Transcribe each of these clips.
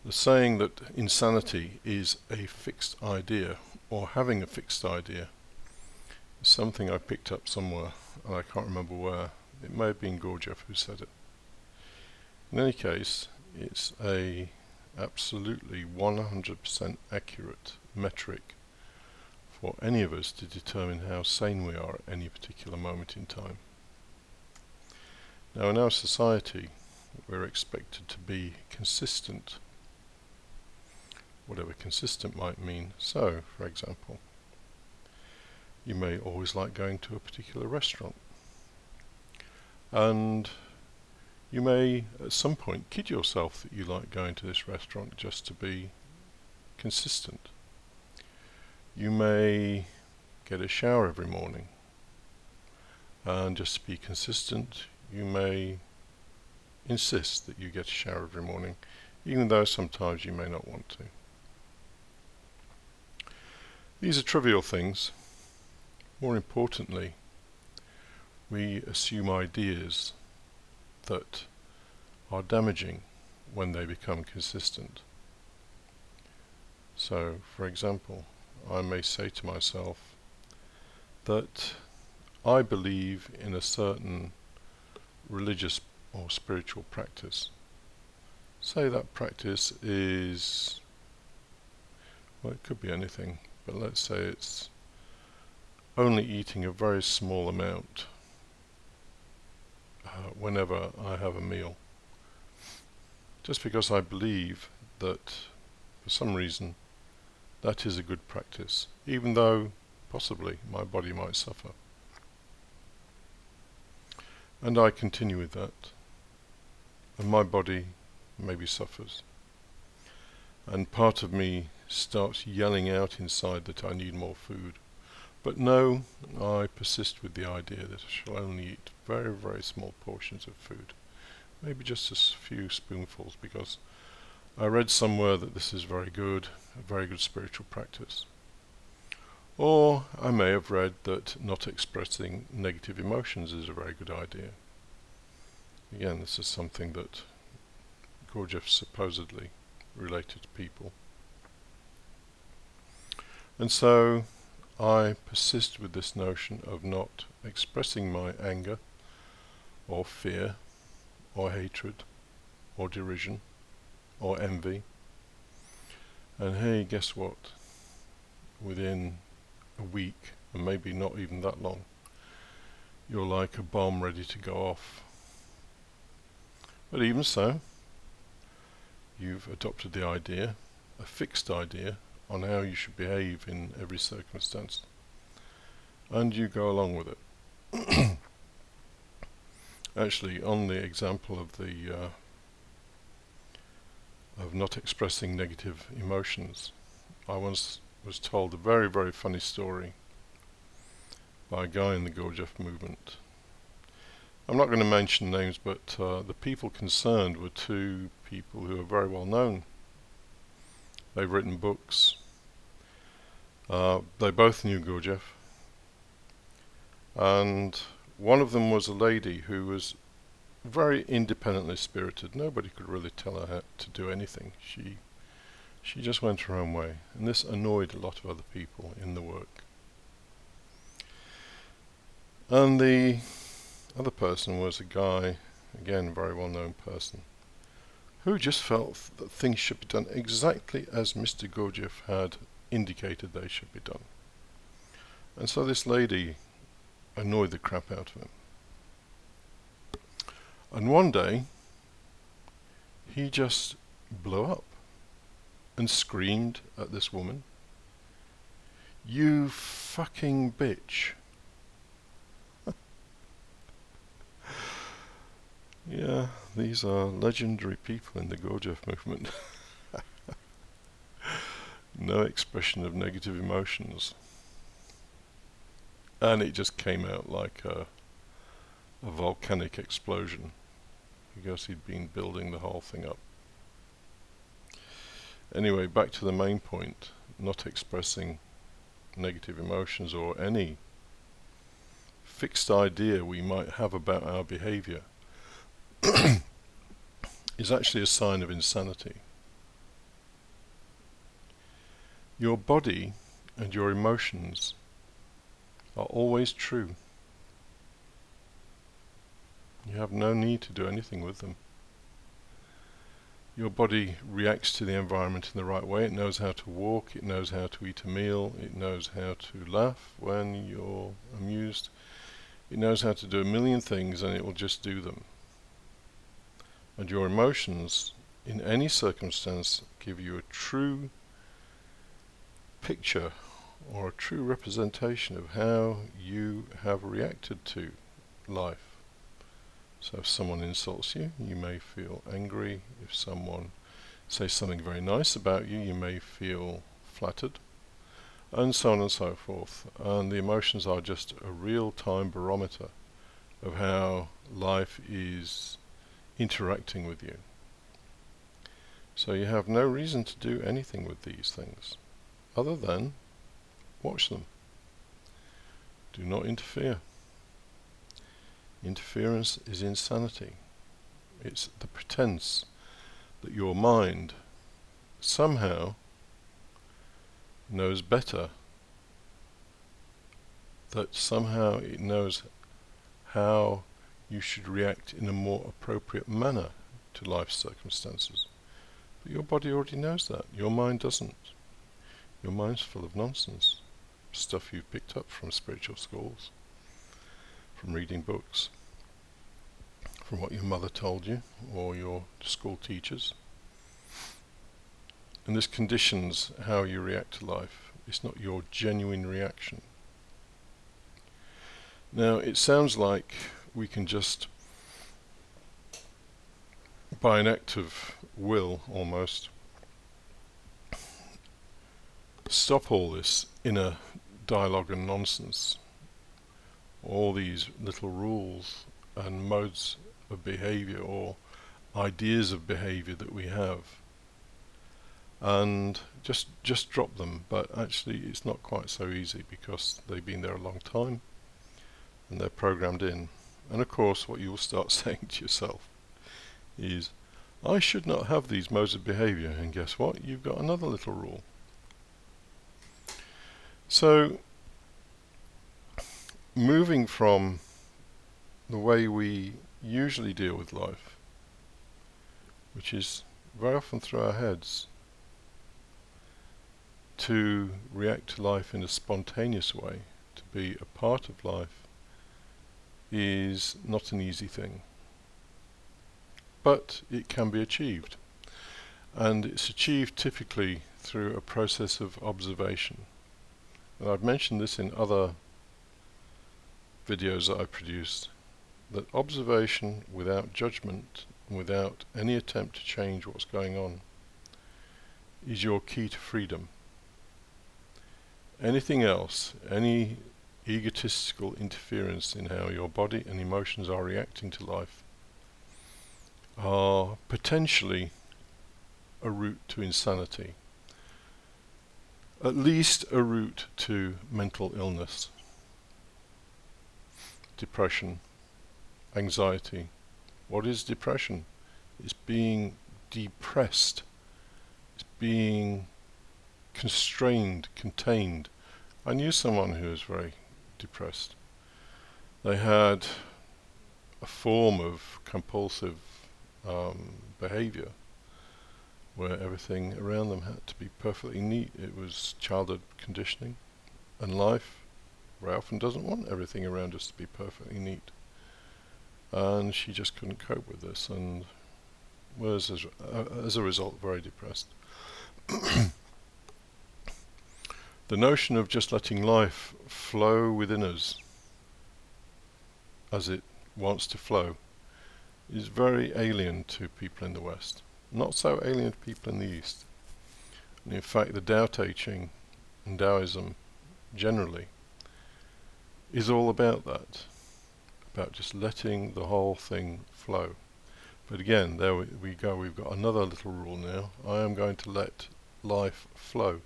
The saying that insanity is a fixed idea, or having a fixed idea, is something I picked up somewhere, and I can't remember where. It may have been Gurdjieff who said it. In any case, it's a absolutely 100% accurate metric for any of us to determine how sane we are at any particular moment in time. Now, in our society, we're expected to be consistent, whatever consistent might mean. So, for example, you may always like going to a particular restaurant, and you may at some point kid yourself that you like going to this restaurant just to be consistent. You may get a shower every morning, and just to be consistent, you may insist that you get a shower every morning, even though sometimes you may not want to. These are trivial things. More importantly, we assume ideas that are damaging when they become consistent. So, for example, I may say to myself that I believe in a certain religious or spiritual practice. Say that practice is, well, it could be anything, but let's say it's only eating a very small amount whenever I have a meal. Just because I believe that, for some reason, that is a good practice, even though possibly my body might suffer. And I continue with that, and my body maybe suffers. And part of me starts yelling out inside that I need more food. But no, I persist with the idea that I shall only eat very, very small portions of food. Maybe just a few spoonfuls, because I read somewhere that this is very good, a very good spiritual practice. Or I may have read that not expressing negative emotions is a very good idea. Again, this is something that Gurdjieff supposedly related to people. And so I persist with this notion of not expressing my anger or fear or hatred or derision or envy. And hey, guess what? Within a week, and maybe not even that long, you're like a bomb ready to go off. But even so, you've adopted the idea, a fixed idea, on how you should behave in every circumstance, and you go along with it. Actually, on the example of the of not expressing negative emotions, I once was told a very, very funny story by a guy in the Gurdjieff movement. I'm not going to mention names, but the people concerned were two people who are very well known. They've written books. They both knew Gurdjieff. And one of them was a lady who was very independently spirited. Nobody could really tell her how to do anything. She just went her own way. And this annoyed a lot of other people in the work. And the other person was a guy, again, very well-known person, who just felt that things should be done exactly as Mr. Gurdjieff had indicated they should be done. And so this lady annoyed the crap out of him. And one day, he just blew up and screamed at this woman, "You fucking bitch." Yeah, these are legendary people in the Gurdjieff movement. No expression of negative emotions. And it just came out like a volcanic explosion, because he'd been building the whole thing up. Anyway, back to the main point, not expressing negative emotions or any fixed idea we might have about our behavior is actually a sign of insanity. Your body and your emotions are always true. You have no need to do anything with them. Your body reacts to the environment in the right way. It knows how to walk, it knows how to eat a meal, it knows how to laugh when you're amused. It knows how to do a million things, and it will just do them. And your emotions, in any circumstance, give you a true picture or a true representation of how you have reacted to life. So if someone insults you, you may feel angry. If someone says something very nice about you, you may feel flattered, and so on and so forth. And the emotions are just a real-time barometer of how life is interacting with you. So you have no reason to do anything with these things other than watch them. Do not interfere. Interference is insanity. It's the pretense that your mind somehow knows better, that somehow it knows how you should react in a more appropriate manner to life's circumstances. But your body already knows that. Your mind doesn't. Your mind's full of nonsense. Stuff you've picked up from spiritual schools, from reading books, from what your mother told you, or your school teachers. And this conditions how you react to life. It's not your genuine reaction. Now, it sounds like we can just, by an act of will almost, stop all this inner dialogue and nonsense, all these little rules and modes of behavior or ideas of behavior that we have, and just drop them. But actually it's not quite so easy, because they've been there a long time and they're programmed in. And of course what you will start saying to yourself is, I should not have these modes of behavior, and guess what? You've got another little rule. So moving from the way we usually deal with life, which is very often through our heads, to react to life in a spontaneous way, to be a part of life, is not an easy thing. But it can be achieved. And it's achieved typically through a process of observation. And I've mentioned this in other videos that I've produced, that observation without judgment, without any attempt to change what's going on, is your key to freedom. Anything else, any egotistical interference in how your body and emotions are reacting to life, are potentially a route to insanity. At least a route to mental illness, depression, anxiety. What is depression? It's being depressed. It's being constrained, contained. I knew someone who was very depressed. They had a form of compulsive behavior where everything around them had to be perfectly neat. It was childhood conditioning, and life very often doesn't want everything around us to be perfectly neat. And she just couldn't cope with this, and was as a result very depressed. The notion of just letting life flow within us as it wants to flow is very alien to people in the West. Not so alien to people in the East. And in fact, the Tao Te Ching and Taoism generally is all about that, about just letting the whole thing flow. But again, there we go, we've got another little rule now. I am going to let life flow.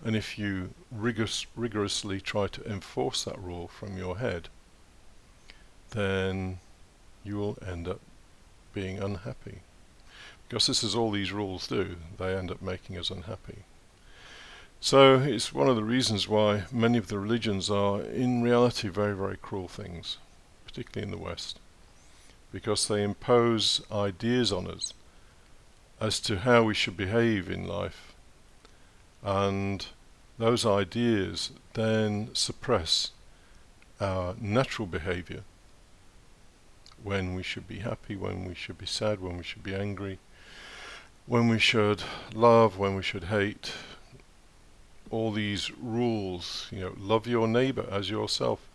And if you rigorously try to enforce that rule from your head, then you will end up being unhappy. Because this is all these rules do, they end up making us unhappy. So it's one of the reasons why many of the religions are in reality very, very cruel things, particularly in the West, because they impose ideas on us as to how we should behave in life, and those ideas then suppress our natural behavior, when we should be happy, when we should be sad, when we should be angry, when we should love, when we should hate. All these rules, love your neighbor as yourself.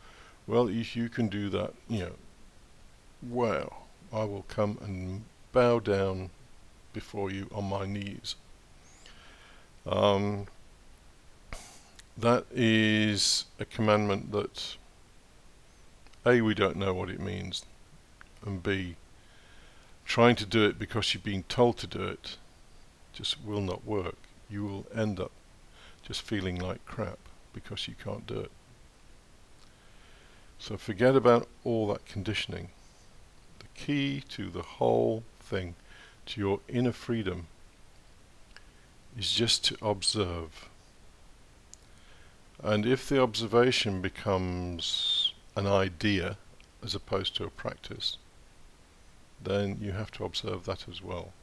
Well, if you can do that, wow, I will come and bow down before you on my knees. That is a commandment that A, we don't know what it means, and B, trying to do it because you've been told to do it just will not work. You will end up just feeling like crap because you can't do it. So forget about all that conditioning. The key to the whole thing, to your inner freedom, is just to observe. And if the observation becomes an idea as opposed to a practice, then you have to observe that as well.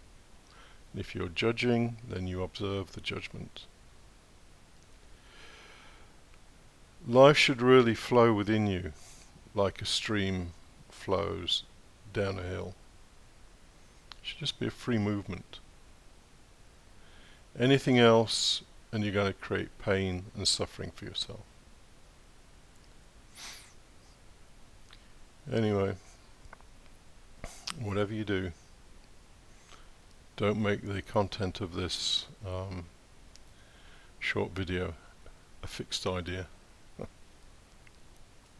And if you're judging, then you observe the judgment. Life should really flow within you like a stream flows down a hill. It should just be a free movement. Anything else, and you're going to create pain and suffering for yourself. Anyway, whatever you do, don't make the content of this short video a fixed idea.